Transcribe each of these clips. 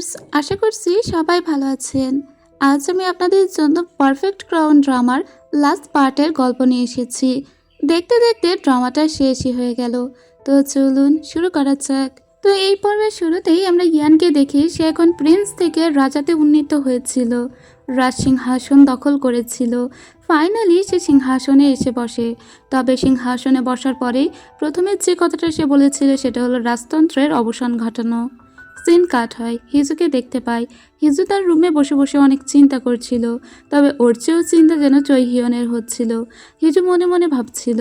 Viewers, আশা করছি সবাই ভালো আছেন। আজ আমি আপনাদের জন্য পারফেক্ট ক্রাউন ড্রামার লাস্ট পার্টের গল্প নিয়ে এসেছি। দেখতে দেখতে ড্রামাটা শেষই হয়ে গেল। তো চলুন শুরু করা যাক। তো এই পর্বের শুরুতেই আমরা ইয়ানকে দেখি, সে এখন প্রিন্স থেকে রাজাতে উন্নীত হয়েছিল, রাজ সিংহাসন দখল করেছিল। ফাইনালি সে সিংহাসনে এসে বসে। তবে সিংহাসনে বসার পরেই প্রথমে যে কথাটা সে বলেছিল সেটা হলো রাজতন্ত্রের অবসান ঘটানো। সিন কাট হয়, হিজুকে দেখতে পায়। হিজু তার রুমে বসে বসে অনেক চিন্তা করছিল, তবে ওর চেয়েও চিন্তা যেন চৈহিয়নের হচ্ছিল। হিজু মনে মনে ভাবছিল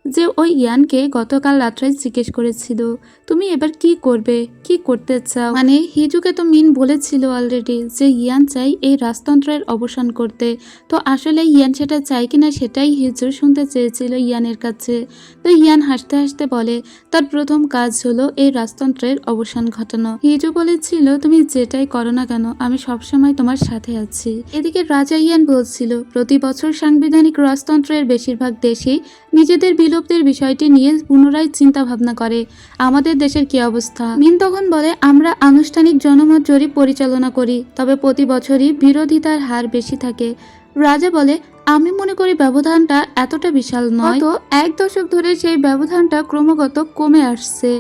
যে ওই ইয়ানকে গতকাল রাত্রে জিজ্ঞেস করেছিল, তুমি এবার কি করবে, কি করতে চাও। মানে হিজুকে তো মিন বলেছিল অলরেডি যে ইয়ান চাই এই রাজতন্ত্রের অবসান করতে। তো আসলে ইয়ান সেটা চাই কিনা সেটাই হিজু শুনতে চেয়েছিল ইয়ানের কাছে। তো ইয়ান হাসতে হাসতে বলে তার প্রথম কাজ হলো এই রাজতন্ত্রের অবসান ঘটানো। হিজু বলেছিল, তুমি যেটাই করো না কেন আমি সবসময় তোমার সাথে আছি। এদিকে রাজা ইয়ান বলছিল, প্রতি বছর সাংবিধানিক রাজতন্ত্রের বেশিরভাগ দেশই নিজেদের বিলুপ্তির বিষয়টি নিয়ে পুনরায় চিন্তা ভাবনা করে। আমাদের দেশের কি অবস্থা? মিন তখন বলে, আমরা আনুষ্ঠানিক জনমত জরিপ পরিচালনা করি, তবে প্রতি বছরই বিরোধিতার হার বেশি থাকে। রাজা বলে, আমি মনে করি ব্যবধানটা এতটা বিশাল নয়। তো 1 দশক ধরে সেই ব্যবধানটা ক্রমাগত কমে আসছে।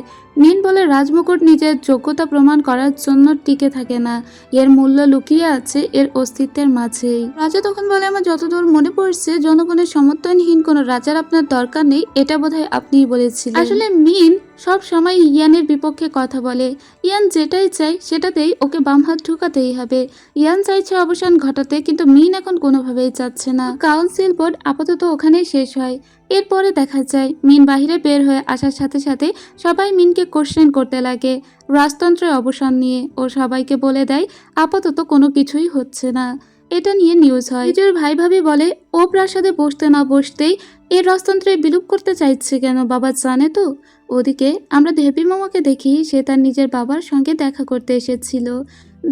মিন বলে, রাজমুকুট নিজের যোগ্যতা প্রমাণ করার জন্য টিকে থাকে না, এর মূল্য লুকিয়ে আছে এর অস্তিত্বের মাঝেই। রাজা তখন বলে, আমার যতদূর মনে পড়ছে জনগণের সমর্থনহীন কোনো রাজার আপনার দরকার নেই, এটা বোধহয় আপনিই বলেছিলেন। আসলে মিন সব সময় ইয়ানের বিপক্ষে কথা বলে। ইয়ান যেটাই চাই সেটাতেই ওকে বাম হাত ঢুকাতেই হবে। ইয়ান চাইছে অবসান ঘটাতে, কিন্তু মিন এখন কোনোভাবেই চাচ্ছে না। কাউন্সিল বোর্ড আপাতত ওখানেই শেষ হয়। এরপরে দেখা যায় মিন বাহিরে বের হয়ে আসার সাথে সাথে সবাই মিনকে কোশ্চেন করতে লাগে রাজতন্ত্রের অবসান নিয়ে। ও সবাইকে বলে দেয় আপাতত কোনো কিছুই হচ্ছে না। এটা নিয়ে নিউজ হয়। নিজের ভাই ভাবি বলে, ও প্রাসাদে বসতে না বসতেই এই রাজতন্ত্রে বিলুপ করতে চাইছে কেন, বাবা জানে তো। ওদিকে আমরা দেবী মামাকে দেখি, সে তার নিজের বাবার সঙ্গে দেখা করতে এসেছিল।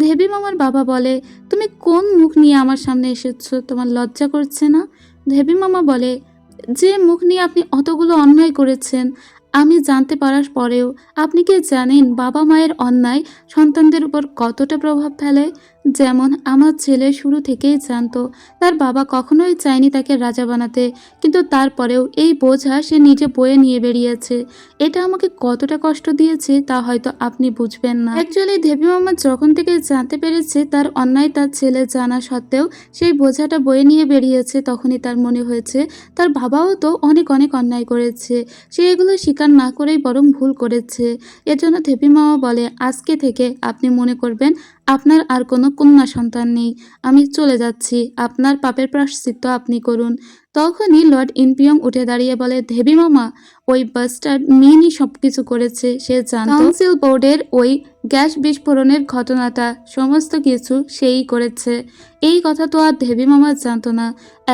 দেবী মামার বাবা বলে, তুমি কোন মুখ নিয়ে আমার সামনে এসেছো, তোমার লজ্জা করছে না? দেবী মামা বলে, যে মুখ নিয়ে আপনি অতগুলো অন্যায় করেছেন আমি জানতে পারার পরেও আপনি কি জানেন বাবা মায়ের অন্যায় সন্তানদের উপর কতটা প্রভাব ফেলে? যেমন আমার ছেলে শুরু থেকেই জানতো তার বাবা কখনোই চায়নি তাকে রাজা বানাতে, কিন্তু তারপরেও এই বোঝা সে নিজে বয়ে নিয়ে বেরিয়েছে। এটা আমাকে কতটা কষ্ট দিয়েছে তা হয়তো আপনি বুঝবেন না। অ্যাকচুয়ালি দেবী মামা যখন থেকে জানতে পেরেছে তার অন্যায় তার ছেলে জানা সত্ত্বেও সেই বোঝাটা বয়ে নিয়ে বেরিয়েছে, তখনই তার মনে হয়েছে তার বাবাও তো অনেক অনেক অন্যায় করেছে, সে এগুলো স্বীকার না করেই বরং ভুল করেছে। এর জন্য দেবী মামা বলে, আজকে থেকে আপনি মনে করবেন আপনার আর কোনো কন্যা সন্তান নেই, আমি চলে যাচ্ছি, আপনার পাপের প্রায়শ্চিত্ত আপনি করুন। তখনই লর্ড ইনপিয়ং উঠে দাঁড়িয়ে বলে, দেবী মামা ওই বাস্টার্ড মিনই সবকিছু করেছে, সে জানতো কাউন্সিল বোর্ডের ওই গ্যাস বিস্ফোরণের ঘটনাটা সমস্ত কিছু সেই করেছে। এই কথা তো আর দেবী মামা জানতো না।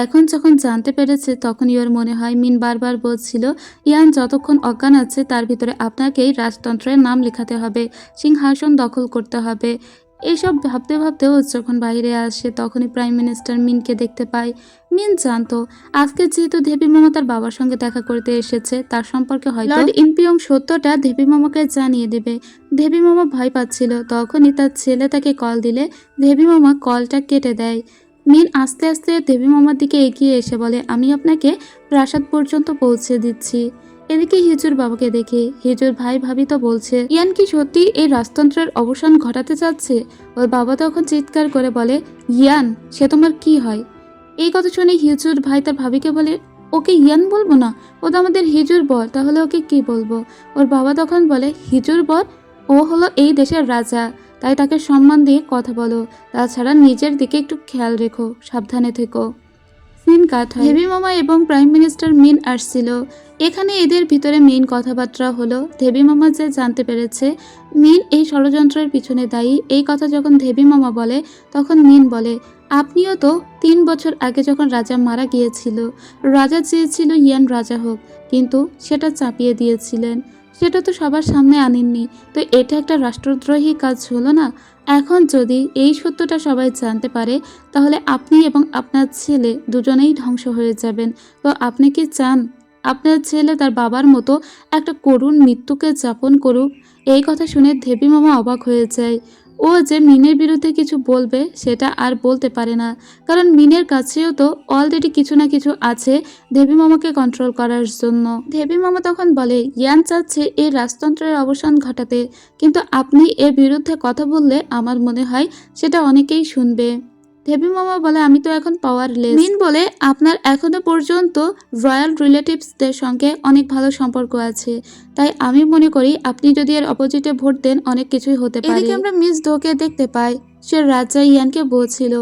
এখন যখন জানতে পেরেছে তখনই ওর মনে হয় মিন বারবার বলছিল, ইয়ান যতক্ষণ অজ্ঞান আছে তার ভিতরে আপনাকেই রাজতন্ত্রের নাম লেখাতে হবে, সিংহাসন দখল করতে হবে। এইসব ভাবতে ভাবতেও যখন বাইরে আসে তখনই প্রাইম মিনিস্টার মিনকে দেখতে পায়। মিন জানতো আজকে যেহেতু দেবী মামা তার বাবার সঙ্গে দেখা করতে এসেছে, তার সম্পর্কে হয়তো লর্ড ইনপিয়ং সত্যটা দেবী মামাকে জানিয়ে দেবে। দেবী মামা ভয় পাচ্ছিল, তখনই তার ছেলে তাকে কল দিলে দেবী মামা কলটা কেটে দেয়। মিন আস্তে আস্তে দেবী মামার দিকে এগিয়ে এসে বলে, আমি আপনাকে প্রাসাদ পর্যন্ত পৌঁছে দিচ্ছি। এদিকে হিজুর বাবাকে দেখে হিজুর ভাই ভাবি তো বলছে, ইয়ান কি সত্যি এই রাজতন্ত্রের অবসান ঘটাতে চাচ্ছে? ওর বাবা তখন চিৎকার করে বলে, ইয়ান সে তোমার কি হয়? এই কথা শুনে হিজুর ভাই তার ভাবিকে বলে, ওকে ইয়ান বলবো না, ও তো আমাদের হিজুর বর, তাহলে ওকে কি বলবো? ওর বাবা তখন বলে, হিজুর বর? ও হলো এই দেশের রাজা, তাই তাকে সম্মান দিয়ে কথা বলো, তাছাড়া নিজের দিকে একটু খেয়াল রেখো, সাবধানে থেকো। সিন কাট হয়। দেবী মামা এবং প্রাইম মিনিস্টার মিন আসছিল। এখানে এদের ভিতরে মেইন কথাবার্তা হলো, দেবী মামা যে জানতে পেরেছে মিন এই ষড়যন্ত্রের পিছনে দায়ী, এই কথা যখন দেবী মামা বলে তখন মিন বলে, আপনিও তো 3 বছর আগে যখন রাজা মারা গিয়েছিল রাজা চেয়েছিল ইয়ান রাজা হোক, কিন্তু সেটা চাপিয়ে দিয়েছিলেন, সেটা তো সবার সামনে আনেননি, তো এটা একটা রাষ্ট্রদ্রোহী কাজ হলো না? এখন যদি এই সত্যটা সবাই জানতে পারে তাহলে আপনি এবং আপনার ছেলে দুজনেই ধ্বংস হয়ে যাবেন। তো আপনি কি চান আপনার ছেলে তার বাবার মতো একটা করুণ মৃত্যুকে যাপন করুক? এই কথা শুনে দেবী মামা অবাক হয়ে যায়। ও যে মিনের বিরুদ্ধে কিছু বলবে সেটা আর বলতে পারে না, কারণ মিনের কাছেও তো অলরেডি কিছু না কিছু আছে দেবী মামাকে কন্ট্রোল করার জন্য। দেবী মামা তখন বলে, ইয়ান চাচ্ছে এই রাজতন্ত্রের অবসান ঘটাতে, কিন্তু আপনি এর বিরুদ্ধে কথা বললে আমার মনে হয় সেটা অনেকেই শুনবে। দেবী মামা বলে, আমি তো এখন পাওয়ারলেস। মিন বলে, আপনার এখনো পর্যন্ত রয়্যাল রিলেটিভসদের সঙ্গে অনেক ভালো সম্পর্ক আছে, তাই আমি মনে করি আপনি যদি এর অপোজিটে ভোট দেন অনেক কিছুই হতে পারে। এদিকে আমরা মিস ডোকে দেখতে পাই, সে রাজা ইয়ানকে বলছিল,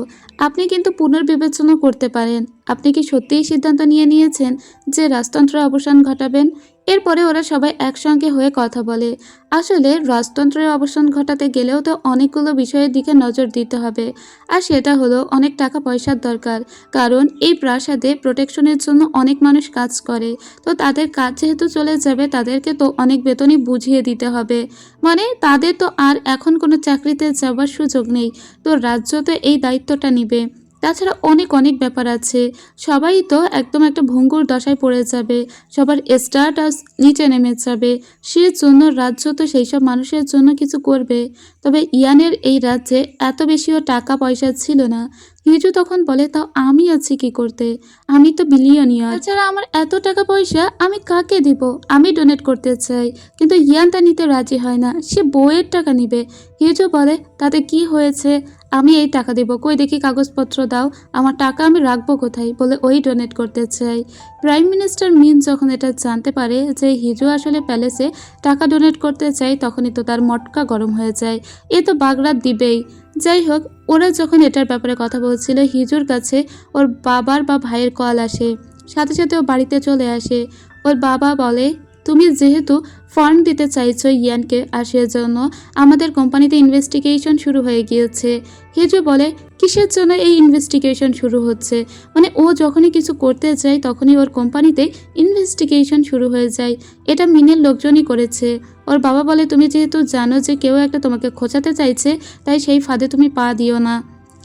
আপনি কিন্তু পুনর্বিবেচনা করতে পারেন। আপনি কি সত্যিই সিদ্ধান্ত নিয়েছেন যে রাজতন্ত্রের অবসান ঘটাবেন? এরপরে ওরা সবাই একসঙ্গে হয়ে কথা বলে। আসলে রাজতন্ত্রের অবসান ঘটাতে গেলেও তো অনেকগুলো বিষয়ের দিকে নজর দিতে হবে, আর সেটা হলো অনেক টাকা পয়সার দরকার, কারণ এই প্রাসাদে প্রোটেকশনের জন্য অনেক মানুষ কাজ করে। তো তাদের কাজ যেহেতু চলে যাবে, তাদেরকে তো অনেক বেতনই বুঝিয়ে দিতে হবে, মানে তাদের তো আর এখন কোনো চাকরিতে যাওয়ার সুযোগ নেই। তো রাজ্য তো এই দায়িত্বটা নিবে। তাছাড়া অনেক অনেক ব্যাপার আছে, সবাই তো একদম একটা ভঙ্গুর দশায় পড়ে যাবে, সবার স্ট্যাটাস নিচে নেমে যাবে। সেই জন্য রাজ্য তো সেই সব মানুষের জন্য কিছু করবে। তবে ইয়ানের এই রাজ্যে এত বেশিও টাকা পয়সা ছিল না। হিজু তখন বলে, তাও আমি আছি কি করতে, আমি তো বিলিয়নিয়ার, তাছাড়া আমার এত টাকা পয়সা আমি কাকে দিব? আমি ডোনেট করতে চাই, কিন্তু ইয়ান তা নিতে রাজি হয় না, সে বউয়ের টাকা নিবে। হিজু বলে, তাতে কি হয়েছে, আমি এই টাকা দেব, কই দেখি কাগজপত্র দাও, আমার টাকা আমি রাখবো কোথায়? বলে ওই ডোনেট করতে চাই। প্রাইম মিনিস্টার মিন যখন এটা জানতে পারে যে হিজু আসলে প্যালেসে টাকা ডোনেট করতে চাই, তখনই তো তার মটকা গরম হয়ে যায়, এ তো বাগড়া দিবেই। যাই হোক, ওরা যখন এটার ব্যাপারে কথা বলছিল, হিজুর কাছে ওর বাবার বা ভাইয়ের কল আসে, সাথে সাথে ও বাড়িতে চলে আসে। ওর বাবা বলে, তুমি যেহেতু ফান্ড দিতে চাইছো ইয়ানকে, আর সেজন্য আমাদের কোম্পানিতে ইনভেস্টিগেশন শুরু হয়ে গিয়েছে। হিজু বলে, কিসের জন্য এই ইনভেস্টিগেশন শুরু হচ্ছে? মানে ও যখনই কিছু করতে যায় তখনই ওর কোম্পানিতে ইনভেস্টিগেশন শুরু হয়ে যায়, এটা মিনের লোকজনই করেছে। ওর বাবা বলে, তুমি যেহেতু জানো যে কেউ একটা তোমাকে খোঁচাতে চাইছে, তাই সেই ফাঁদে তুমি পা দিও না।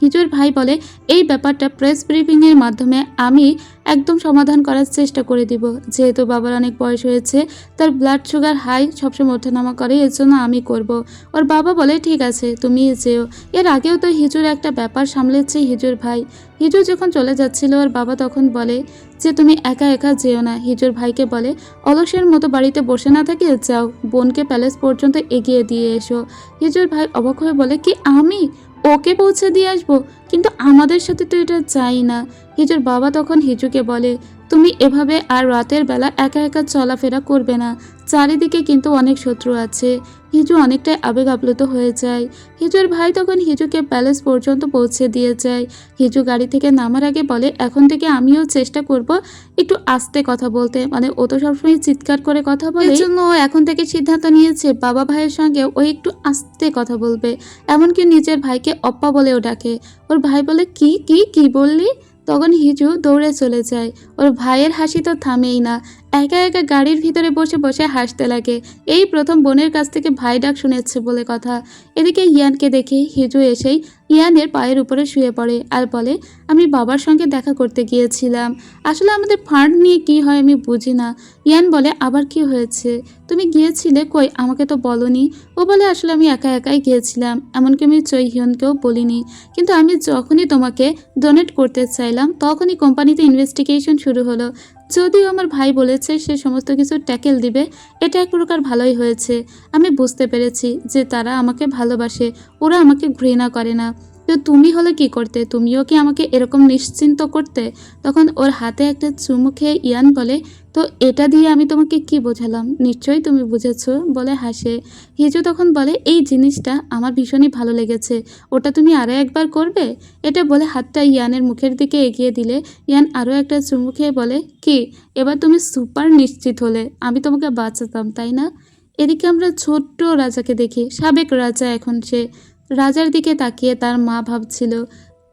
হিজুর ভাই বলে, এই ব্যাপারটা প্রেস ব্রিফিংয়ের মাধ্যমে আমি একদম সমাধান করার চেষ্টা করে দিব, যেহেতু বাবার অনেক বয়স হয়েছে, তার ব্লাড সুগার হাই সবসময় ওঠানামা করে, এর জন্য আমি করব। ওর বাবা বলে, ঠিক আছে তুমি যেও। এর আগেও তো হিজুর একটা ব্যাপার সামলেছে হিজুর ভাই। হিজুর যখন চলে যাচ্ছিল, ওর বাবা তখন বলে যে তুমি একা একা যেও না। হিজুর ভাইকে বলে, অলসের মতো বাড়িতে বসে না থাকে, যাও বোনকে প্যালেস পর্যন্ত এগিয়ে দিয়ে এসো। হিজুর ভাই অবাক হয়ে বলে, কি আমি ওকে পৌঁছে দিয়ে আসবো? কিন্তু আমাদের সাথে তো এটা চাই না। হিজুর বাবা তখন হিজুকে বলে, তুমি এভাবে আর রাতের বেলা একা একা চলাফেরা করবে না, চারিদিকে কিন্তু অনেক শত্রু আছে। হিজু অনেকটাই আবেগ আপ্লুত হয়ে যায়। হিজুর ভাই তখন হিজুকে প্যালেস পর্যন্ত পৌঁছে দিয়ে যায়। হিজু গাড়ি থেকে নামার আগে বলে, এখন থেকে আমিও চেষ্টা করব একটু আস্তে কথা বলতে, মানে ও তো সবসময় চিৎকার করে কথা বলে, এর জন্য ও এখন থেকে সিদ্ধান্ত নিয়েছে বাবা ভাইয়ের সঙ্গে ও একটু আস্তে কথা বলবে। এমনকি নিজের ভাইকে অপ্পা বলেও ডাকে। ওর ভাই বলে, কি কি কি বললি? তখন হিজু দৌড়ে চলে যায়। ওর ভাইয়ের হাসি তো থামেই না, একা একা গাড়ির ভিতরে বসে বসে হাসতে লাগে। এই প্রথম বোনের কাছ থেকে ভাই ডাক শুনেছে বলে কথা। এদিকে ইয়ানকে দেখে হিজু এসেই ইয়ানের পায়ের উপরে শুয়ে পড়ে আর বলে, আমি বাবার সঙ্গে দেখা করতে গিয়েছিলাম, আসলে আমাদের ফান্ড নিয়ে কি হয় আমি বুঝি না। ইয়ান বলে, আবার কি হয়েছে? তুমি গিয়েছিলে কই, আমাকে তো বলনি। ও বলে, আসলে আমি একা একাই গিয়েছিলাম, এমনকি আমি চৈ হিয়নকেও বলিনি, কিন্তু আমি যখনই তোমাকে ডোনেট করতে চাইলাম তখনই কোম্পানিতে ইনভেস্টিগেশন শুরু হলো। যদিও আমার ভাই বলেছে সে সমস্ত কিছু ট্যাকেল দিবে, এটা এক প্রকার ভালোই হয়েছে। আমি বুঝতে পেরেছি যে তারা আমাকে ভালোবাসে, ওরা আমাকে ঘৃণা করে না। তো তুমি হলে কি করতে? তুমিও কি আমাকে এরকম নিশ্চিন্ত করতে? তখন ওর হাতে একটা চুমু খেয়ে ইয়ান বলে, তো এটা দিয়ে আমি তোমাকে কি বোঝালাম, নিশ্চয়ই তুমি বুঝেছো, বলে হাসে। হিজু তখন বলে, এই জিনিসটা আমার ভীষণই ভালো লেগেছে, ওটা তুমি আরও একবার করবে? এটা বলে হাতটা ইয়ানের মুখের দিকে এগিয়ে দিলে ইয়ান আরও একটা চুমু খেয়ে বলে, কি এবার তুমি সুপার নিশ্চিত হলে? আমি তোমাকে বাঁচাতাম তাই না? এদিকে আমরা ছোট্ট রাজাকে দেখি, সাবেক রাজা এখন সে। রাজার দিকে তাকিয়ে তার মা ভাবছিল,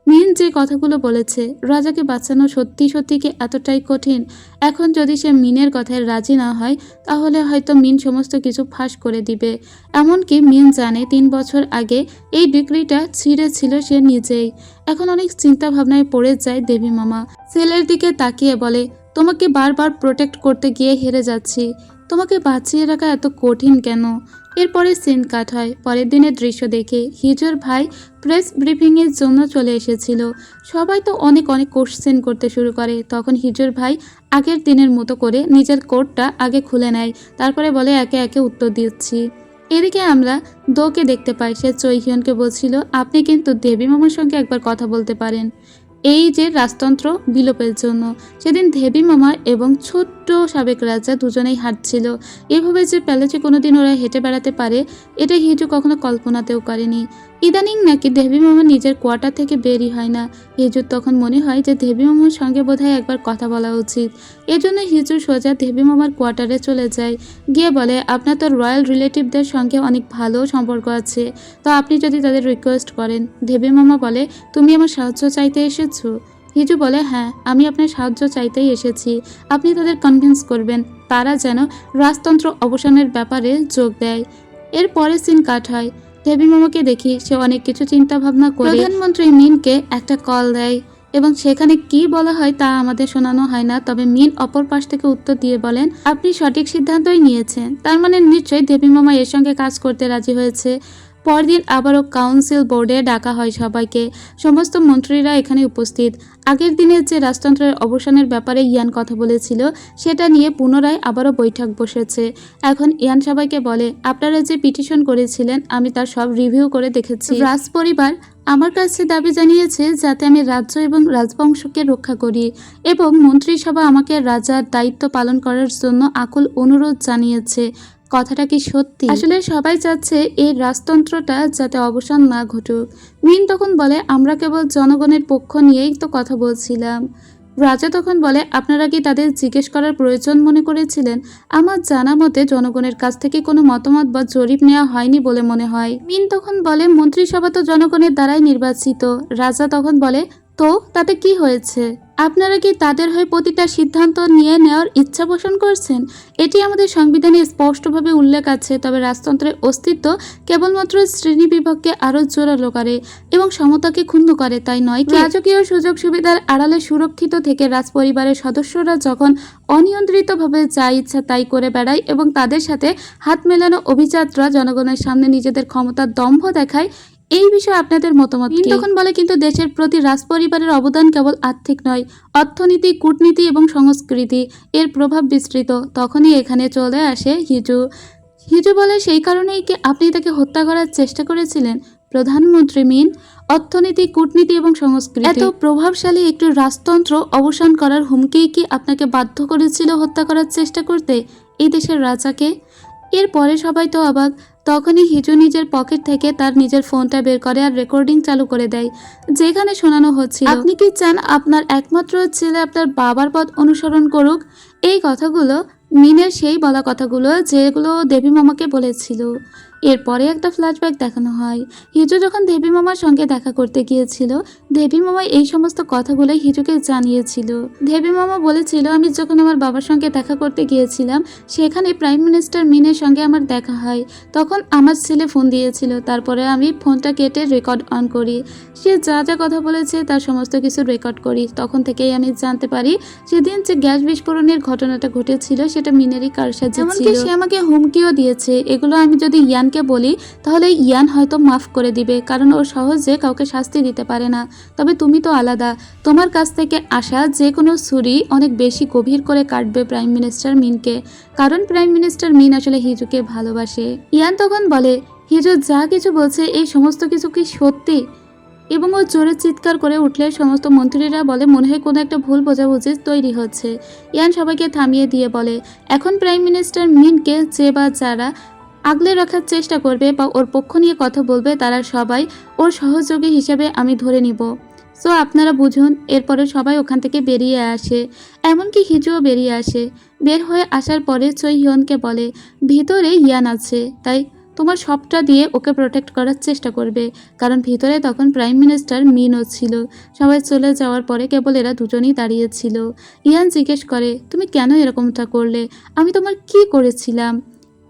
মিন যে কথাগুলো বলেছে, রাজাকে বাঁচানো সত্যি সত্যি কি এতটাই কঠিন? এখন যদি সে মিনের কথায় রাজি না হয়, তাহলে হয়তো মিন সমস্ত কিছু ফাঁস করে দিবে। এমনকি মিন জানে 3 বছর আগে এই ডিগ্রিটা ছিঁড়েছিল সে নিজেই। এখন অনেক চিন্তা ভাবনায় পড়ে যায় দেবী মামা। ছেলের দিকে তাকিয়ে বলে, তোমাকে বারবার প্রোটেক্ট করতে গিয়ে হেরে যাচ্ছি, তোমাকে বাঁচিয়ে রাখা এত কঠিন কেন? এরপরে সিন কাট হয় পরের দিনের দৃশ্য দেখে। হিজুর ভাই প্রেস ব্রিফিংয়ের জন্য চলে এসেছিল। সবাই তো অনেক অনেক কোশ্চেন করতে শুরু করে। তখন হিজুর ভাই আগের দিনের মতো করে নিজের কোটটা আগে খুলে নেয়, তারপরে বলে একে একে উত্তর দিচ্ছি। এদিকে আমরা দোকে দেখতে পাই, সে চৈহিয়নকে বলছিল আপনি কিন্তু দেবী মামার সঙ্গে একবার কথা বলতে পারেন এই যে রাজতন্ত্র বিলোপের জন্য। সেদিন দেবী মামা এবং ছোট্ট সাবেক রাজা দুজনেই হাঁটছিল। এভাবে যে প্যালেসে কোনোদিন ওরা হেঁটে বেড়াতে পারে এটা হিজু কখনো কল্পনাতেও করেনি। ইদানিং নাকি দেবী মামা নিজের কোয়ার্টার থেকে বেরই হয় না। হিজুর তখন মনে হয় যে দেবী মামার সঙ্গে বোধহয় একবার কথা বলা উচিত। এজন্য হিজু সোজা দেবী মামার কোয়ার্টারে চলে যায়, গিয়ে বলে আপনার তো রয়্যাল রিলেটিভদের সঙ্গে অনেক ভালো সম্পর্ক আছে, তো আপনি যদি তাদের রিকোয়েস্ট করেন। দেবী মামা বলে তুমি আমার সাহায্য চাইতে এসেছো? হিজু বলে হ্যাঁ, আমি আপনার সাহায্য চাইতেই এসেছি। আপনি তাদের কনভিন্স করবেন তারা যেন রাজতন্ত্র অবসানের ব্যাপারে যোগ দেয়। এরপরে সিন কাট হয়। দেবী মামাকে দেখি সে অনেক কিছু চিন্তা ভাবনা করে প্রধানমন্ত্রী মিনকে একটা কল দেয় এবং সেখানে কি বলা হয় তা আমাদের শোনানো হয় না। তবে মিন অপর পাশ থেকে উত্তর দিয়ে বলেন আপনি সঠিক সিদ্ধান্তই নিয়েছেন, তার মানে নিশ্চয়ই দেবী মামা এর সঙ্গে কাজ করতে রাজি হয়েছে। পরদিন আবারও কাউন্সিল বোর্ডে ডাকা হয় সবাইকে। সমস্ত মন্ত্রীরা এখানে উপস্থিত। আগের দিনের যে রাজতন্ত্রের অবসানের ব্যাপারে ইয়ান কথা বলেছিল সেটা নিয়ে পুনরায় আবারও বৈঠক বসেছে। এখন ইয়ান সবাইকে বলে আপনারা যে পিটিশন করেছিলেন আমি তার সব রিভিউ করে দেখেছি। রাজ পরিবার আমার কাছে দাবি জানিয়েছে যাতে আমি রাজ্য এবং রাজবংশকে রক্ষা করি, এবং মন্ত্রিসভা আমাকে রাজার দায়িত্ব পালন করার জন্য আকুল অনুরোধ জানিয়েছে। কথাটা কি সত্যি? আসলে সবাই চাচ্ছে এই রাজতন্ত্রটা যাতে অবসান না ঘটুক। মিন তখন বলে আমরা কেবল জনগণের পক্ষ নিয়েই তো কথা বলছিলাম। রাজা তখন বলে আপনারা কি তাদের জিজ্ঞেস করার প্রয়োজন মনে করেছিলেন? আমার জানা মতে জনগণের কাছ থেকে কোনো মতামত বা জরিপ নেওয়া হয়নি বলে মনে হয়। মিন তখন বলে মন্ত্রিসভা তো জনগণের দ্বারাই নির্বাচিত। রাজা তখন বলে তো তাতে কি হয়েছে? আপনারা কি তাদের হয়ে প্রতিটা সিদ্ধান্ত নিয়ে নেওয়ার ইচ্ছা পোষণ করছেন? এটি আমাদের সংবিধানে স্পষ্টভাবে উল্লেখ আছে। তবে রাজতন্ত্রের অস্তিত্ব কেবলমাত্র শ্রেণী বিভাগকে আরও জোরালো করে এবং সমতাকে ক্ষুণ্ণ করে, তাই নয় কি? রাজকীয় সুযোগ সুবিধার আড়ালে সুরক্ষিত থেকে রাজপরিবারের সদস্যরা যখন অনিয়ন্ত্রিতভাবে যা ইচ্ছা তাই করে বেড়ায় এবং তাদের সাথে হাত মেলানো অভিজাতরা জনগণের সামনে নিজেদের ক্ষমতার দম্ভ দেখায়, এই বিষয়ে আপনাদের মতামত কি? তখন বলে কিন্তু দেশের প্রতি রাজপরিবারের অবদান কেবল আর্থিক নয়, অর্থনীতি, কূটনীতি এবং সংস্কৃতি এর প্রভাব বিস্তৃত। তখনই এখানে চলে আসে হিজু। হিজু বলে সেই কারণেই কি আপনি তাকে হত্যা করার চেষ্টা করেছিলেন? প্রধানমন্ত্রী মিন, অর্থনীতি, কূটনীতি এবং সংস্কৃতি এত প্রভাবশালী একটি রাজতন্ত্র অবসান করার হুমকি কি আপনাকে বাধ্য করেছিল হত্যা করার চেষ্টা করতে এই দেশের রাজাকে? এরপরে সবাই তো অবাক। তখনই হিজু নিজের পকেট থেকে তার নিজের ফোনটা বের করে আর রেকর্ডিং চালু করে দেয়, যেখানে শোনানো হচ্ছিল আপনি কি চান আপনার একমাত্র ছেলে আপনার বাবার পথ অনুসরণ করুক? এই কথাগুলো মিনের সেই বলা কথাগুলো যেগুলো দেবী মামাকে বলেছিল। এরপরে একটা ফ্ল্যাশব্যাক দেখানো হয়। হিজু যখন দেবী মামার সঙ্গে দেখা করতে গিয়েছিল, দেবী মামা এই সমস্ত কথাগুলো হিজুকে জানিয়েছিল। দেবী মামা বলেছিল আমি যখন আমার বাবার সঙ্গে দেখা করতে গিয়েছিলাম সেখানে প্রাইম মিনিস্টার মিনের সঙ্গে আমার দেখা হয়। তখন আমার ছেলে ফোন দিয়েছিল, তারপরে আমি ফোনটা কেটে রেকর্ড অন করি। সে যা যা কথা বলেছে তার সমস্ত কিছু রেকর্ড করি। তখন থেকেই আমি জানতে পারি সেদিন যে গ্যাস বিস্ফোরণের ঘটনাটা ঘটেছিল সেটা মিনেরই কারসাজি ছিল। সে আমাকে হুমকিও দিয়েছে। এগুলো আমি যদি ইয়ানকে বলি তাহলে ইয়ান হয়তো মাফ করে দিবে, কারণ ও সহজে কাউকে শাস্তি দিতে পারে না। তবে তুমি তো আলাদা, তোমার কাছ থেকে আসা যে কোনো ছুরি অনেক বেশি গভীর করে কাটবে প্রাইম মিনিস্টার মিনকে, কারণ প্রাইম মিনিস্টার মিন আসলে হিজুকে ভালোবাসে। ইয়ান তখন বলে হিজু যা কিছু বলছে এই সমস্ত কিছু কি সত্যি? এবং ও জোরে চিৎকার করে উঠলে সমস্ত মন্ত্রীরা বলে মনে হয় কোনো একটা ভুল বোঝাবুঝি তৈরি হচ্ছে। ইয়ান সবাইকে থামিয়ে দিয়ে বলে এখন প্রাইম মিনিস্টার মিনকে যে বা যারা আগলে রাখার চেষ্টা করবে বা ওর পক্ষ নিয়ে কথা বলবে তারা সবাই ওর সহযোগী হিসেবে আমি ধরে নিব। সো আপনারা বুঝুন। এরপরে সবাই ওখান থেকে বেরিয়ে আসে, এমনকি হিজুও বেরিয়ে আসে। বের হয়ে আসার পরে চৈহিয়নকে বলে ভিতরে ইয়ান আছে, তাই তোমার সবটা দিয়ে ওকে প্রোটেক্ট করার চেষ্টা করবে, কারণ ভিতরে তখন প্রাইম মিনিস্টার মিনও ছিল। সবাই চলে যাওয়ার পরে কেবল এরা দুজনেই দাঁড়িয়েছিল। ইয়ান জিজ্ঞেস করে তুমি কেন এরকমটা করলে? আমি তোমার কি করেছিলাম?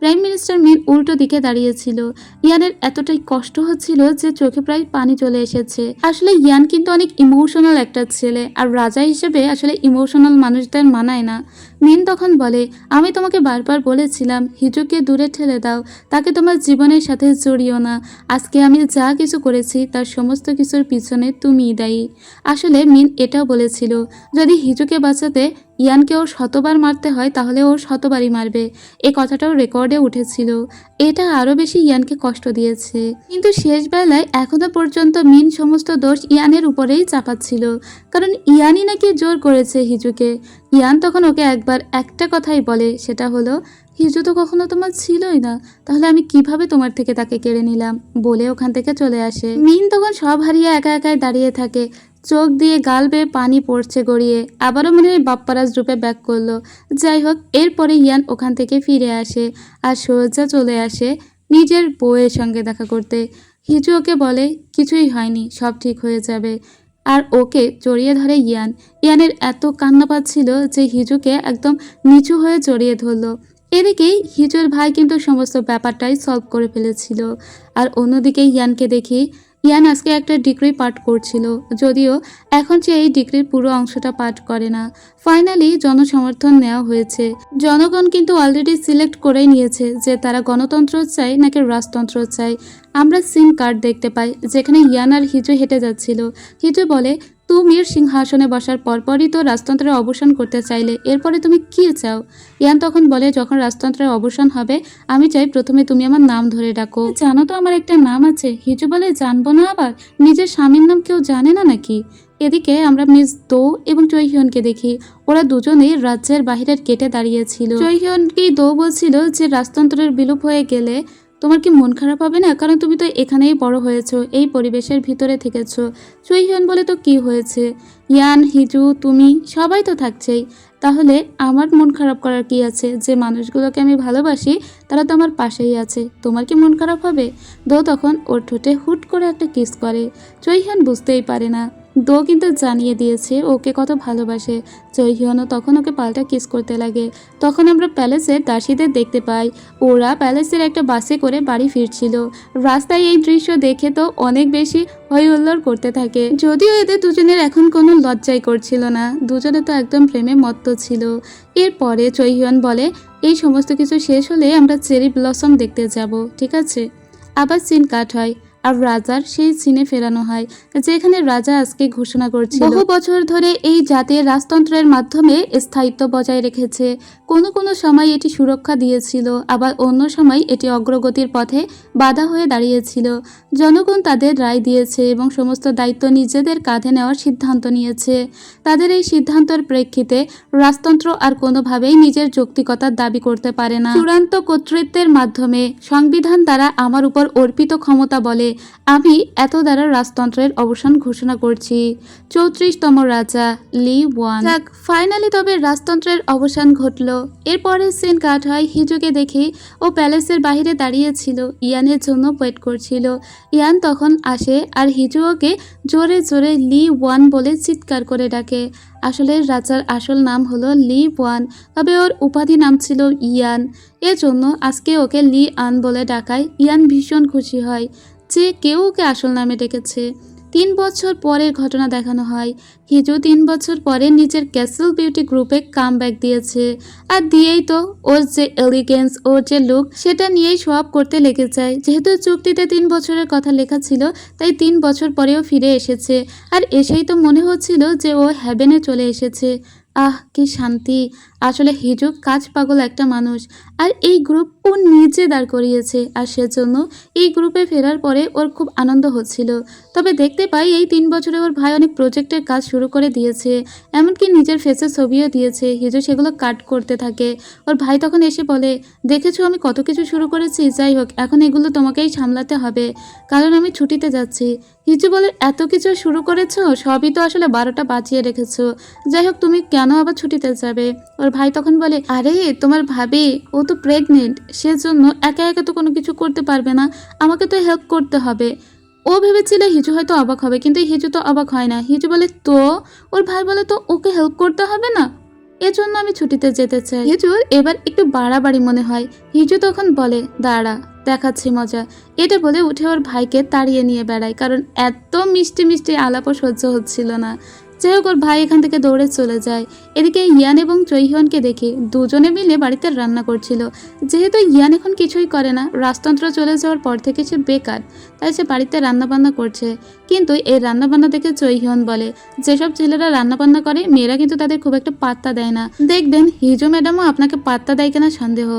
প্রাইম মিনিস্টার মিন উল্টো দিকে দাঁড়িয়েছিল। ইয়ানের এতটাই কষ্ট হচ্ছিল যে চোখে প্রায় পানি চলে এসেছে। আসলে ইয়ান কিন্তু অনেক ইমোশনাল একটা ছেলে, আর রাজা হিসেবে আসলে ইমোশনাল মানুষদের মানায় না, মিন তখন বলে, আমি তোমাকে বারবার বলেছিলাম হিজুকে দূরে ঠেলে দাও, তাকে তোমার জীবনের সাথে জড়িও না। আজকে আমি যা কিছু করেছি তার সমস্ত কিছুর পিছনে তুমিই দায়ী। আসলে মিন এটাও বলেছিল, যদি হিজুকে বাঁচাতে ইয়ানকে ওর শতবার মারতে হয় তাহলে ওর শতবারই মারবে। এই কথাটাও রেকর্ডে উঠেছিল। এটা আরও বেশি ইয়ানকে কষ্ট দিয়েছে। কিন্তু শেষ বেলায় এখনো পর্যন্ত মিন সমস্ত দোষ ইয়ানের উপরেই চাপাচ্ছিল, কারণ ইয়ানই নাকি জোর করেছে হিজুকে। ইয়ান তখন ওকে একবার একটা কথাই বলে, সেটা হলো, হিজু তো কখনো তোমার ছিলই না, তাহলে আমি কিভাবে তোমার থেকে তাকে কেড়ে নিলাম, বলে ওখান থেকে চলে আসে। মিন তখন সব হারিয়ে একা একাই দাঁড়িয়ে থাকে, চোখ দিয়ে গাল বেয়ে পানি পড়ছে গড়িয়ে। আবারও মনে হয় বাপ্পারাজ রূপে ব্যাক করলো। যাই হোক, এরপরে ইয়ান ওখান থেকে ফিরে আসে আর সোজা চলে আসে নিজের বউয়ের সঙ্গে দেখা করতে। হিজু ওকে বলে, কিছুই হয়নি, সব ঠিক হয়ে যাবে। আর ওকে জড়িয়ে ধরে ইয়ান। ইয়ানের এত কান্না পাচ্ছিল যে হিজুকে একদম নিচু হয়ে জড়িয়ে ধরলো। এদিকেই হিজুর ভাই কিন্তু সমস্ত ব্যাপারটাই সলভ করে ফেলেছিল। আর অন্যদিকে ইয়ানকে দেখি, ইয়ান আজকে একটা ডিগ্রি পাঠ করছিল, যদিও এখন সে এই ডিগ্রির পুরো অংশটা পাঠ করে না। ফাইনালি জনসমর্থন নেওয়া হয়েছে। জনগণ কিন্তু অলরেডি সিলেক্ট করে নিয়েছে যে তারা গণতন্ত্র চায় নাকি রাজতন্ত্র চায়। আমরা সিন কার্ড দেখতে পাই যেখানে ইয়ান আর হিজু হেঁটে যাচ্ছিল। হিজু বলে, তুমির সিংহাসনে বসার পরপরই তো রাজতন্ত্রের অবসান করতে চাইলে, এরপরে তুমি কি চাও? ইয়ান তখন বলে, যখন রাজতন্ত্রের অবসান হবে আমি চাই প্রথমে তুমি আমার নাম ধরে ডাকো। জানো তো আমার একটা নাম আছে। হিজু বলে, জানবো না আবার? নিজের স্বামীর নাম কেউ জানে না নাকি? এদিকে আমরা মিস দো এবং চৈহিয়নকে দেখি, ওরা দুজনেই রাজ্যের বাহিরের গেটে দাঁড়িয়েছিল। চৈহিয়নকেই দো বলছিল যে রাজতন্ত্রের বিলোপ হয়ে গেলে তোমার কি মন খারাপ হবে না? কারণ তুমি তো এখানেই বড় হয়েছো, এই পরিবেশের ভিতরে থেকেছো। চৈহিয়ন বলে, তো কি হয়েছে? ইয়ান, হিজু, তুমি সবাই তো থাকছেই, তাহলে আমার মন খারাপ করার কি আছে? যে মানুষগুলোকে আমি ভালোবাসি তারা তো আমার পাশেই আছে, তোমার কি মন খারাপ হবে? দো তখন ওর ঠোঁটে হুট করে একটা কিস করে। চৈহিয়ন বুঝতেই পারে না। দো কিন্তু জানিয়ে দিয়েছে ওকে কত ভালোবাসে। চৈহিয়নও তখন ওকে পাল্টা কিস করতে লাগে। তখন আমরা প্যালেসের দাসীদের দেখতে পাই, ওরা প্যালেসের একটা বাসে করে বাড়ি ফিরছিল। রাস্তায় এই দৃশ্য দেখে তো অনেক বেশি হই হুল্লোড় করতে থাকে। যদিও এদের দুজনের এখন কোনো লজ্জাই করছিল না, দুজনে তো একদম প্রেমে মত্ত ছিল। এরপরে চৈহিয়ন বলে, এই সমস্ত কিছু শেষ হলে আমরা চেরি ব্লসম দেখতে যাব, ঠিক আছে? আবার সিন কাট হয় আর রাজার সেই সিনে ফেরানো হয় যেখানে রাজা আজকে ঘোষণা করছিল বহু বছর ধরে এই জাতির রাজতন্ত্রের মাধ্যমে স্থায়িত্ব বজায় রেখেছে। কোনো কোনো সময় এটি সুরক্ষা দিয়েছিল, আবার অন্য সময় এটি অগ্রগতির পথে বাধা হয়ে দাঁড়িয়েছিল। জনগণ তাদের রায় দিয়েছে এবং সমস্ত দায়িত্ব নিজেদের কাঁধে নেওয়ার সিদ্ধান্ত নিয়েছে। তাদের এই সিদ্ধান্তের প্রেক্ষিতে রাজতন্ত্র আর কোনোভাবেই নিজের যৌক্তিকতার দাবি করতে পারে না। চূড়ান্ত কর্তৃত্বের মাধ্যমে সংবিধান দ্বারা আমার উপর অর্পিত ক্ষমতা বলে আমি এত দ্বারা রাজতন্ত্রের অবসান ঘোষণা করছি। 34তম রাজা লি ওয়ান। ফাইনালি তবে রাজতন্ত্রের অবসান ঘটল। এরপরে সিন কাট হয়, হিজুকে দেখি ও প্যালেসের বাইরে দাঁড়িয়েছিল, ইয়ানের জন্য ওয়েট করছিল। ইয়ান তখন আসে আর হিজু ওকে জোরে জোরে লি ওয়ান বলে চিৎকার করে ডাকে। আসলে রাজার আসল নাম হলো লি ওয়ান, তবে ওর উপাধি নাম ছিল ইয়ান। এজন্য আজকে ওকে লি আন বলে ডাকায় ইয়ান ভীষণ খুশি হয় যে কেউ ওকে আসল নামে ডেকেছে। 3 বছর পরের ঘটনা দেখানো হয়। হিজু 3 বছর পরে নিজের ক্যাসেল বিউটি গ্রুপে কামব্যাক দিয়েছে, আর দিয়েই তো ওর যে এলিগেন্স, ওর যে লুক, সেটা নিয়েই শো আপ করতে লেগে যায়। যেহেতু চুক্তিতে 3 বছরের কথা লেখা ছিল, তাই 3 বছর পরেও ফিরে এসেছে। আর এসেই তো মনে হচ্ছিল যে ও হ্যাভেনে চলে এসেছে। আহ, কি শান্তি! আসলে হিজু কাজ পাগল একটা মানুষ, আর এই গ্রুপ ও নিজে দাঁড় করিয়েছে, আর সেজন্য এই গ্রুপে ফেরার পরে ওর খুব আনন্দ হচ্ছিল। তবে দেখতে পাই এই 3 বছরে ওর ভাই অনেক প্রজেক্টের কাজ শুরু করে দিয়েছে, এমনকি নিজের ফেসের ছবিও দিয়েছে। হিজু সেগুলো কাট করতে থাকে। ওর ভাই তখন এসে বলে, দেখেছো আমি কত কিছু শুরু করেছি, যাই হোক এখন এগুলো তোমাকেই সামলাতে হবে, কারণ আমি ছুটিতে যাচ্ছি। হিজু বলে, এত কিছু শুরু করেছো? সবই তো আসলে 12টা বাঁচিয়ে রেখেছো, যাই হোক তুমি কেন আবার ছুটিতে যাবে? ওর ভাই তখন বলে, আরে তোমার ভাবি ও তো প্রেগনেন্ট, সেজন্য একা একা তো কোনো কিছু করতে পারবে না, আমাকে তো হেল্প করতে হবে। ও ভেবেছিল হিজু হয়তো অবাক হবে, কিন্তু হিজু তো অবাক হয় না। হিজু বলে, তো? ওর ভাই বলে, তো ওকে হেল্প করতে হবে না, এজন্য আমি ছুটিতে যেতে চাই। হিজুর এবার একটু বাড়াবাড়ি মনে হয়। হিজু তখন বলে, দাঁড়া, দেখাচ্ছি মজা। এটা বলে উঠে ওর ভাইকে তাড়িয়ে নিয়ে বেড়ায়, কারণ এত মিষ্টি মিষ্টি আলাপও সহ্য হচ্ছিল না। যাই হোক, ওর ভাই এখান থেকে দৌড়ে চলে যায়। এদিকে ইয়ান এবং চৈহিয়নকে দেখে দুজনে মিলে বাড়িতে রান্না করছিল। যেহেতু ইয়ান এখন কিছুই করে না, রাজতন্ত্র চলে যাওয়ার পর থেকে সে বেকার, তাই সে বাড়িতে রান্নাবান্না করছে। কিন্তু এই রান্নাবান্না দেখে চৈহিয়ন বলে, যেসব ছেলেরা রান্নাবান্না করে মেয়েরা কিন্তু তাদের খুব একটা পাত্তা দেয় না। দেখবেন হিজু ম্যাডামও আপনাকে পাত্তা দেয় কিনা সন্দেহ।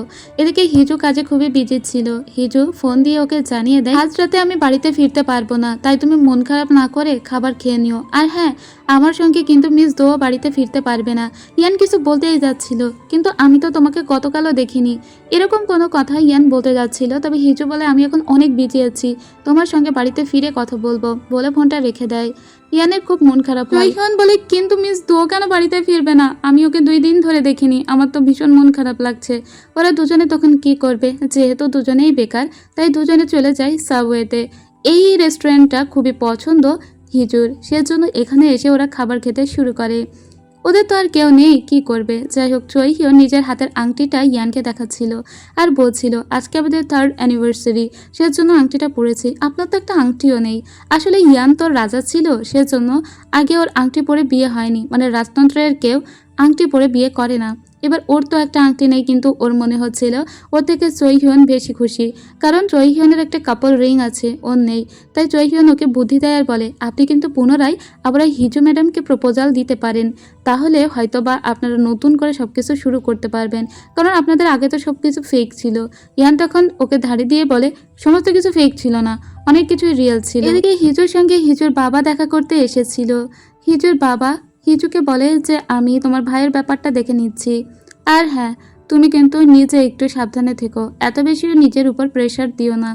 এদিকে হিজু কাজে খুবই বিজি ছিল। হিজু ফোন দিয়ে ওকে জানিয়ে দেয়, আজ রাতে আমি বাড়িতে ফিরতে পারবো না, তাই তুমি মন খারাপ না করে খাবার খেয়ে নিও। আর হ্যাঁ, আমার সঙ্গে কিন্তু মিস দোও বাড়িতে ফিরতে পারবে না। ইয়ান কিছু বলতেই যাচ্ছিল, কিন্তু আমি তো তোমাকে গতকালও দেখিনি, এরকম কোনো কথা ইয়ান বলতে যাচ্ছিল। তবে হিজু বলে, আমি এখন অনেক বিজি আছি, তোমার সঙ্গে বাড়িতে ফিরে কথা বলবো, বলে ফোনটা রেখে দেয়। ইয়ানের খুব মন খারাপ হয়। ইয়ান বলে, কিন্তু মিস দো কেন বাড়িতে ফিরবে না? আমি ওকে 2 দিন ধরে দেখিনি, আমার তো ভীষণ মন খারাপ লাগছে। ওরা দুজনে তখন কি করবে? যেহেতু দুজনেই বেকার, তাই দুজনে চলে যায় সাবওয়েতে। এই রেস্টুরেন্টটা খুবই পছন্দ হিজুর, সেজন্য এখানে এসে ওরা খাবার খেতে শুরু করে। ওদের তো আর কেউ নেই, কি করবে? যাই হোক, চৈহিও নিজের হাতের আংটিটা ইয়ানকে দেখাচ্ছিল আর বলছিল, আজকে আমাদের 3rd অ্যানিভার্সারি, সেজন্য আংটিটা পরেছি। আপনার তো একটা আংটিও নেই। আসলে ইয়ান তো রাজা ছিল, সেজন্য আগে ওর আংটি পরে বিয়ে হয়নি, মানে রাজতন্ত্রের কেউ আংটি পরে বিয়ে করে না। এবার ওর তো একটা আংটি নেই, কিন্তু ওর মনে হচ্ছিল ওর থেকে চৈহিয়ন বেশি খুশি, কারণ চৈহিয়নের একটা কাপল রিং আছে, ওর নেই। তাই চৈহিয়ন ওকে বুদ্ধি দেয় আর বলে, আপনি কিন্তু পুনরায় আবার হিজু ম্যাডামকে প্রপোজাল দিতে পারেন, তাহলে হয়তোবা আপনারা নতুন করে সবকিছু শুরু করতে পারবেন, কারণ আপনাদের আগে তো সবকিছু ফেক ছিল। ইয়ান তখন ওকে ধারে দিয়ে বলে, সমস্ত কিছু ফেক ছিল না, অনেক কিছুই রিয়েল ছিল। এদিকে হিজুর সঙ্গে হিজুর বাবা দেখা করতে এসেছিল। হিজুর বাবা হিজুকে বলে যে, আমি তোমার ভাইয়ের ব্যাপারটা দেখে নিচ্ছি, আর হ্যাঁ, তুমি কিন্তু নিজে একটু সাবধানে থেকো, এত বেশিও নিজের উপর প্রেশার দিও না।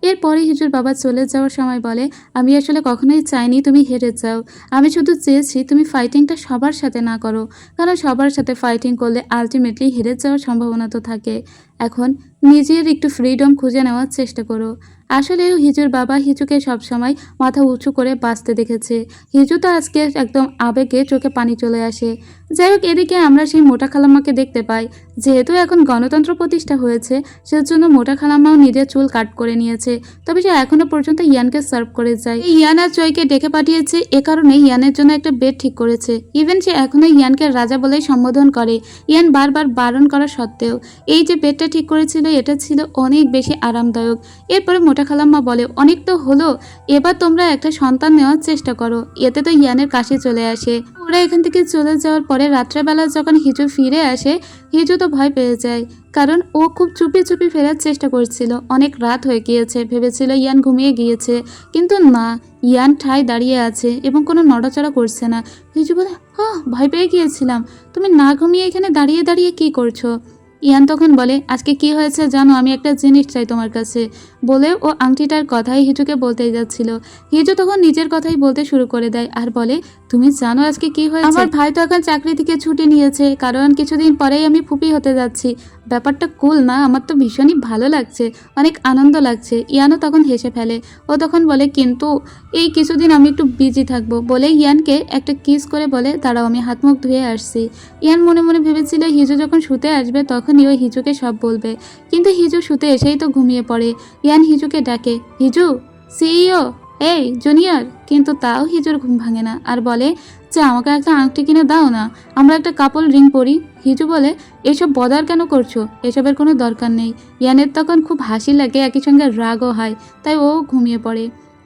এরপরে হিজুর বাবা চলে যাওয়ার সময় বলে, আমি আসলে কখনোই চাইনি তুমি হেরে যাও, আমি শুধু চেয়েছি তুমি ফাইটিংটা সবার সাথে না করো, কারণ সবার সাথে ফাইটিং করলে আলটিমেটলি হেরে যাওয়ার সম্ভাবনা তো থাকে। এখন নিজের একটু ফ্রিডম খুঁজে নেওয়ার চেষ্টা করো। আসলে হিজুর বাবা হিজুকে সবসময় মাথা উঁচু করে বাঁচতে দেখেছে। হিজু তো আজকে একদম আবেগে চোখে পানি চলে আসে। যাই হোক, এদিকে আমরা সেই মোটা খালাম্মাকে দেখতে পাই। যেহেতু এখন গণতন্ত্র প্রতিষ্ঠা হয়েছে, সেজন্য মোটা খালাম্মাও নিজের চুল কাট করে নিয়েছে। তবে সে এখনো পর্যন্ত ইয়ানকে সার্ভ করে যায়। ইয়ান আর চয়কে ডেকে পাঠিয়েছে, এ কারণে ইয়ানের জন্য একটা বেড ঠিক করেছে। ইভেন সে এখনো ইয়ানকে রাজা বলেই সম্বোধন করে, ইয়ান বারবার বারণ করা সত্ত্বেও। এই যে বেডটা ঠিক করেছিল, এটা ছিল অনেক বেশি আরামদায়ক। এরপরে মোটা খালাম্মা বলে, অনেক তো হলো, এবার তোমরা একটা সন্তান নেওয়ার চেষ্টা করো। এতে তো ইয়ানের কাছে চলে আসে। ওরা এখান থেকে চলে যাওয়ার পরে রাত্রেবেলা যখন হিজু ফিরে আসে, হিজু তো ভয় পেয়ে যায়, কারণ ও খুব চুপি চুপি ফেরার চেষ্টা করছিল। অনেক রাত হয়ে গিয়েছে, ভেবেছিল ইয়ান ঘুমিয়ে গিয়েছে, কিন্তু না, ইয়ান ঠায় দাঁড়িয়ে আছে এবং কোনো নড়াচড়া করছে না। হিজু বলে, ভয় পেয়ে গিয়েছিলাম, তুমি না ঘুমিয়ে এখানে দাঁড়িয়ে দাঁড়িয়ে কি করছো? ইয়ান তখন বলে, আজকে কি হয়েছে জানো, আমি একটা জিনিস চাই তোমার কাছে, বলে ও আংটিটার কথাই হিজুকে বলতেই যাচ্ছিল। হিজু তখন নিজের কথাই বলতে শুরু করে দেয় আর বলে, তুমি জানো আজকে কি হয়েছে? আমার ভাই তো এখন চাকরি থেকে ছুটি নিয়েছে, কারণ কিছুদিন পরেই আমি ফুপি হতে যাচ্ছি। ব্যাপারটা কুল না? আমার তো ভীষণই ভালো লাগছে, অনেক আনন্দ লাগছে। ইয়ানও তখন হেসে ফেলে। ও তখন বলে, কিন্তু এই কিছুদিন আমি একটু বিজি থাকবো, বলে ইয়ানকে একটা কিস করে বলে, দাঁড়াও আমি হাত মুখ ধুয়ে আসছি। ইয়ান মনে মনে ভেবেছিল হিজু যখন শুতে আসবে তখনই ওই হিজুকে সব বলবে, কিন্তু হিজু শুতে এসেই তো ঘুমিয়ে পড়ে। ইয়ান হিজুকে ডাকে, হিজু, সিইও, এই জুনিয়র, কিন্তু তাও হিজুর ঘুম ভাঙে না আর বলে যে, আমাকে একটা আংটি কিনে দাও না, আমরা একটা কাপল রিং পরি। হিজু বলে, এসব বদার কেন করছো, এসবের কোনো দরকার নেই। ইয়ানের তখন খুব হাসি লাগে, একই সঙ্গে রাগও হয়, তাই ও ঘুমিয়ে পড়ে।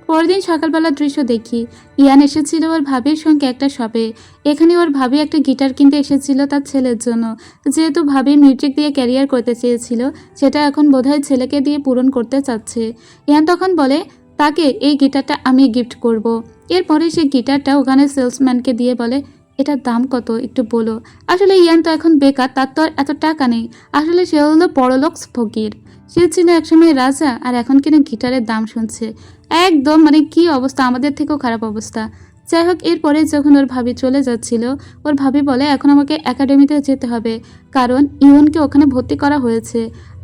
পরদিন সকালবেলার দৃশ্য দেখি, ইয়ান এসেছিল ওর ভাবির সঙ্গে একটা শপে। এখানে ওর ভাবি একটা গিটার কিনতে এসেছিল তার ছেলের জন্য। যেহেতু ভাবি মিউজিক দিয়ে ক্যারিয়ার করতে চেয়েছিল, সেটা এখন বোধহয় ছেলেকে দিয়ে পূরণ করতে চাচ্ছে। ইয়ান তখন বলে, তাকে এই গিটারটা আমি গিফট করব। এরপরে সে গিটারটা ওখানে সেলসম্যানকে দিয়ে বলে, এটার দাম কত একটু বলো। আসলে ইয়ান তো এখন বেকার, তার তো আর এত টাকা নেই। আসলে সে হলো বড়লোক ফকির। সে ছিল একসময় রাজা, আর এখন কিনা গিটারের দাম শুনছে। একদম মানে কি অবস্থা, আমাদের থেকেও খারাপ অবস্থা। যাই হোক, এরপরে যখন ওর ভাবি চলে যাচ্ছিল, ওর ভাবি বলে, এখন আমাকে একাডেমিতে যেতে হবে, কারণ ইয়নকে ওখানে ভর্তি করা হয়েছে।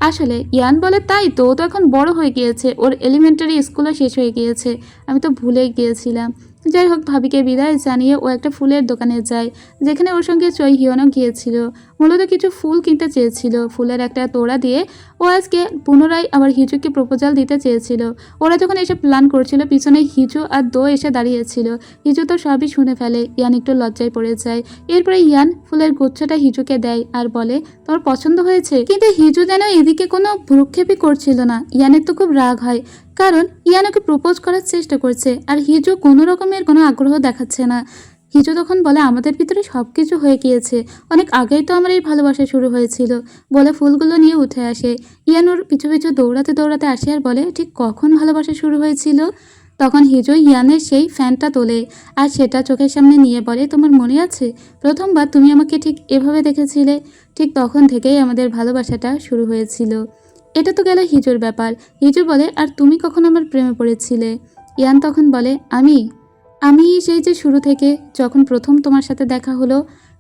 আসলে ইয়ান বলে, তাই তো, ও তো এখন বড় হয়ে গিয়েছে, ওর এলিমেন্টারি স্কুলও শেষ হয়ে গিয়েছে, আমি তো ভুলেই গিয়েছিলাম। যাই হোক, ভাবিকে বিদায় জানিয়ে ও একটা ফুলের দোকানে যায়, যেখানে ওর সঙ্গে চই হিয়নও গিয়েছিল। মূলত কিছু ফুল কিনতে চেয়েছিল। ফুলের একটা তোড়া দিয়ে ও আজকে পুনরায় আবার হিজুকে প্রপোজাল দিতে চেয়েছিল। ওরা যখন এসে প্ল্যান করছিল, পিছনে হিজু আর দো এসে দাঁড়িয়েছিল। হিজু তো সবই শুনে ফেলে। ইয়ান একটু লজ্জায় পড়ে যায়। এরপরে ইয়ান ফুলের গুচ্ছটা হিজুকে দেয় আর বলে, তোমার পছন্দ হয়েছে? কিন্তু হিজু যেন এদিকে কোনো ভ্রুক্ষেপই করছিল না। ইয়ানের তো খুব রাগ হয়, কারণ ইয়ান ওকে প্রপোজ করার চেষ্টা করছে আর হিজু কোনো রকমের কোনো আগ্রহ দেখাচ্ছে না। হিজু তখন বলে, আমাদের ভিতরে সব কিছু হয়ে গিয়েছে, অনেক আগেই তো আমার এই ভালোবাসা শুরু হয়েছিল, বলে ফুলগুলো নিয়ে উঠে আসে। ইয়ান ওর পিছু পিছু দৌড়াতে দৌড়াতে আসে আর বলে, ঠিক কখন ভালোবাসা শুরু হয়েছিল? তখন হিজু ইয়ানের সেই ফ্যানটা তোলে আর সেটা চোখের সামনে নিয়ে বলে, তোমার মনে আছে প্রথমবার তুমি আমাকে ঠিক এভাবে দেখেছিলে? ঠিক তখন থেকেই আমাদের ভালোবাসাটা শুরু হয়েছিল। এটা তো গেল হিজুর ব্যাপার। হিজু বলে, আর তুমি কখন আমার প্রেমে পড়েছিলে? ইয়ান তখন বলে, আমি আমি সেই যে শুরু থেকে যখন প্রথম তোমার সাথে দেখা হলো।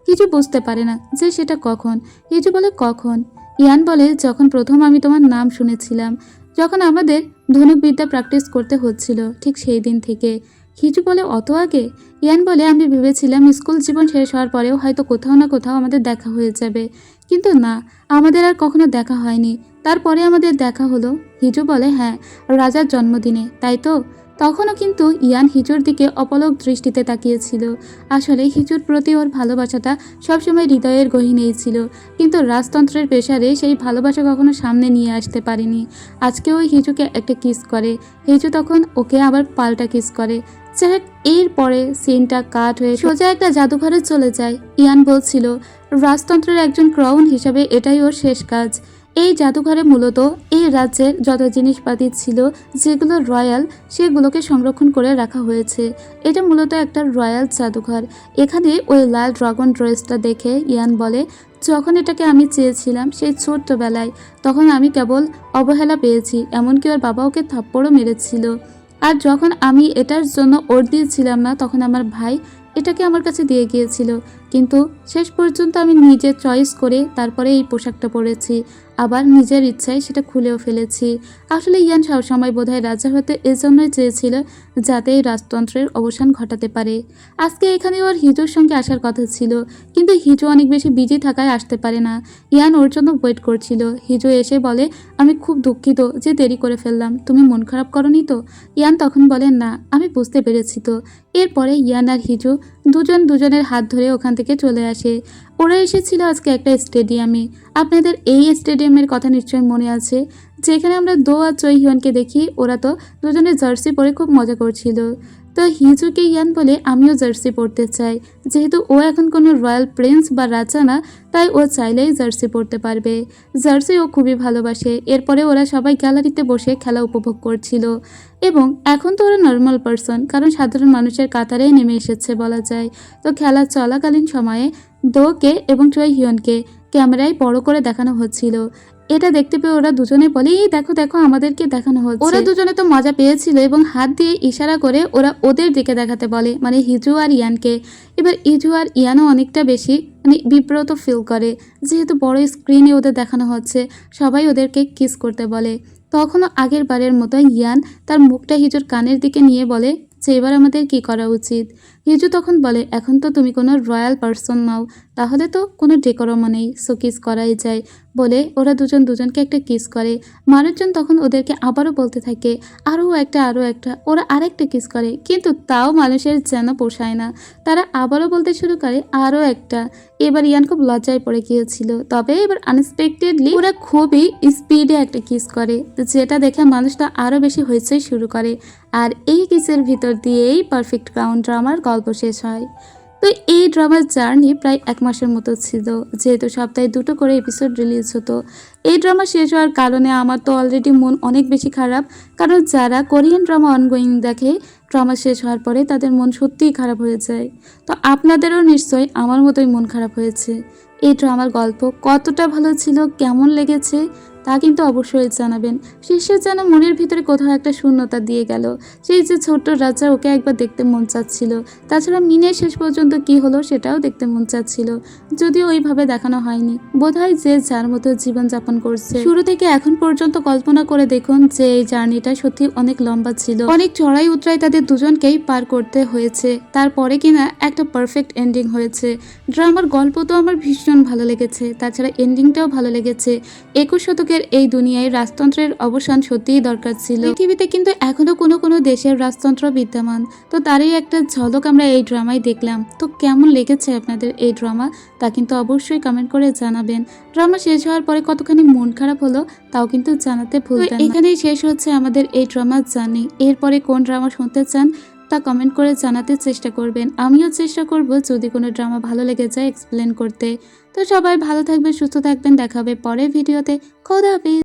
হিজু বুঝতে পারে না যে সেটা কখন। হিজু বলে, কখন? ইয়ান বলে, যখন প্রথম আমি তোমার নাম শুনেছিলাম, যখন আমাদের ধনুকবিদ্যা প্র্যাকটিস করতে হচ্ছিল, ঠিক সেই দিন থেকে। হিজু বলে, অত আগে? ইয়ান বলে, আমি ভেবেছিলাম স্কুল জীবন শেষ হওয়ার পরেও হয়তো কোথাও না কোথাও আমাদের দেখা হয়ে যাবে, কিন্তু না, আমাদের আর কখনো দেখা হয়নি। তারপরে আমাদের দেখা হলো। হিজু বলে, হ্যাঁ, রাজার জন্মদিনে, তাই তো? তখনও কিন্তু ইয়ান হিজুর দিকে অপলক দৃষ্টিতে তাকিয়েছিল। আসলে হিজুর প্রতি ওর ভালোবাসাটা সবসময় হৃদয়ের গহীনেই ছিল, কিন্তু রাজতন্ত্রের পেশারে সেই ভালোবাসা কখনো সামনে নিয়ে আসতে পারেনি। আজকে ওই হিজুকে একটা কিস করে, হিজু তখন ওকে আবার পাল্টা কিস করে। যাই এরপরে সিনটা কাট হয়ে সোজা একটা জাদুঘরে চলে যায়। ইয়ান বলছিল, রাজতন্ত্রের একজন ক্রাউন হিসাবে এটাই ওর শেষ কাজ। এই জাদুঘরে মূলত এই রাজ্যের যত জিনিসপাতি ছিল যেগুলো রয়্যাল, সেগুলোকে সংরক্ষণ করে রাখা হয়েছে। এটা মূলত একটা রয়্যাল জাদুঘর। এখানে ওই লাল ড্রাগন ড্রেসটা দেখে ইয়ান বলে, যখন এটাকে আমি চেয়েছিলাম সেই ছোট্টবেলায়, তখন আমি কেবল অবহেলা পেয়েছি, এমনকি ওর বাবা ওকে থাপ্পড়ও মেরেছিল। আর যখন আমি এটার জন্য ওর দিয়েছিলাম না, তখন আমার ভাই এটাকে আমার কাছে দিয়ে গিয়েছিল, কিন্তু শেষ পর্যন্ত আমি নিজে চয়েস করে তারপরে এই পোশাকটা পরেছি, আবার নিজের ইচ্ছায় সেটা খুলেও ফেলেছি। আসলে ইয়ান সবসময় বোধহয় রাজা হতে এজন্যই চেয়েছিল, যাতে এই রাজতন্ত্রের অবসান ঘটাতে পারে। আজকে এখানে ওর হিজুর সঙ্গে আসার কথা ছিল, কিন্তু হিজু অনেক বেশি বিজি থাকায় আসতে পারে না। ইয়ান ওর জন্য ওয়েট করছিল। হিজু এসে বলে, আমি খুব দুঃখিত যে দেরি করে ফেললাম, তুমি মন খারাপ করনি তো? ইয়ান তখন বলে, না, আমি বুঝতে পেরেছি তো। এরপরে ইয়ান আর হিজু দুজন দুজনের হাত ধরে ওখান থেকে চলে আসে। ওরা এসেছিল আজকে একটা স্টেডিয়ামে। আপনাদের এই স্টেডিয়ামের কথা নিশ্চয়ই মনে আছে, যেখানে আমরা দো আর চই হিয়নকে দেখি। ওরা তো দুজনে জার্সি পরে খুব মজা করছিল। তো হিজুকে ইয়ান বলে, আমিও জার্সি পরতে চাই, যেহেতু ও এখন কোনো রয়্যাল প্রিন্স বা রাজা না, তাই ও চাইলেই জার্সি পরতে পারবে। জার্সি ও খুবই ভালোবাসে। এরপরে ওরা সবাই গ্যালারিতে বসে খেলা উপভোগ করছিল, এবং এখন তো ওরা নর্মাল পারসন, কারণ সাধারণ মানুষের কাতারেই নেমে এসেছে বলা যায়। তো খেলা চলাকালীন সময়ে দোকে এবং চই হিয়নকে ক্যামেরায় বড় করে দেখানো হচ্ছিল। এটা দেখতে পেয়ে ওরা দুজনে বলে, এই দেখো দেখো, আমাদেরকে দেখানো হচ্ছে। ওরা দুজনে তো মজা পেয়েছিল এবং হাত দিয়ে ইশারা করে ওরা ওদের দিকে দেখাতে বলে, মানে হিজু আর ইয়ানকে। এবার হিজু আর ইয়ানও অনেকটা বেশি বিব্রত ফিল করে, যেহেতু বড় স্ক্রিনে ওদের দেখানো হচ্ছে। সবাই ওদেরকে কিস করতে বলে। তখনও আগের বারের মতো ইয়ান তার মুখটা হিজুর কানের দিকে নিয়ে বলে যে, এবার আমাদের কি করা উচিত? হিজু তখন বলে, এখন তো তুমি কোনো রয়্যাল পারসন নাও, তাহলে তো কোনো ডেকোরামও নেই, সো কিস করাই যায়, বলে ওরা দুজন দুজনকে একটা কিস করে। মানুষজন তখন ওদেরকে আবারও বলতে থাকে, আরও একটা আরও একটা। ওরা আরেকটা কিস করে, কিন্তু তাও মানুষের যেন পোষায় না। তারা আবারও বলতে শুরু করে, আরও একটা। এবার ইয়ান খুব লজ্জায় পড়ে গিয়েছিল। তবে এবার আনএক্সপেক্টেডলি ওরা খুবই স্পিডে একটা কিস করে, যেটা দেখে মানুষটা আরও বেশি হইচই শুরু করে। আর এই কিসের ভিতর দিয়েই পারফেক্ট ক্রাউন ড্রামার গল্প শেষ হয়। তো এই ড্রামার জার্নি প্রায় 1 মাসের মতো ছিল, যেহেতু সপ্তাহে 2টো করে এপিসোড রিলিজ হতো। এই ড্রামা শেষ হওয়ার কারণে আমার তো অলরেডি মন অনেক বেশি খারাপ, কারণ যারা কোরিয়ান ড্রামা অনগোয়িং দেখে, ড্রামা শেষ হওয়ার পরে তাদের মন সত্যিই খারাপ হয়ে যায়। তো আপনাদেরও নিশ্চয়ই আমার মতোই মন খারাপ হয়েছে। এই ড্রামার গল্প কতটা ভালো ছিল, কেমন লেগেছে তা কিন্তু অবশ্যই জানাবেন। শেষে যেন মনের ভিতরে কোথাও একটা শূন্যতা দিয়ে গেল। সেই যে ছোট্ট রাজা, ওকে একবার দেখতে মন চাচ্ছিল। তাছাড়া মিনের শেষ পর্যন্ত কি হলো সেটাও দেখতে মন চাচ্ছিল, যদিও ওইভাবে দেখানো হয়নি। বোধহয় যে যার মতো জীবনযাপন করছে। শুরু থেকে এখন পর্যন্ত কল্পনা করে দেখুন যে এই জার্নিটা সত্যি অনেক লম্বা ছিল, অনেক চড়াই উতরাই তাদের দুজনকেই পার করতে হয়েছে। তারপরে কিনা একটা পারফেক্ট এন্ডিং হয়েছে। ড্রামার গল্প তো আমার ভীষণ ভালো লেগেছে, তাছাড়া এন্ডিংটাও ভালো লেগেছে। 21 শতকের এই দুনিয়ায় রাজতন্ত্রের অবসান সত্যিই দরকার ছিল। পৃথিবীতে কিন্তু এখনো কোনো কোনো দেশের রাজতন্ত্র বিদ্যমান, তো তারই একটা ঝলক আমরা এই ড্রামায় দেখলাম। তো কেমন লেগেছে আপনাদের এই ড্রামা তা কিন্তু অবশ্যই কমেন্ট করে জানাবেন। ড্রামা শেষ হওয়ার পরে কতখানি মন খারাপ হলো তাও কিন্তু জানাতে ভুলবেন না। এখানেই শেষ হচ্ছে আমাদের এই ড্রামার জার্নি। এরপরে কোন ড্রামা শুনতে চান তা কমেন্ট করে জানাতে চেষ্টা করবেন। আমিও চেষ্টা করব যদি কোনো ড্রামা ভালো লেগে যায় এক্সপ্লেন করতে। তো সবাই ভালো থাকবেন, সুস্থ থাকবেন, দেখা হবে পরের ভিডিওতে। খোদা হাফেজ।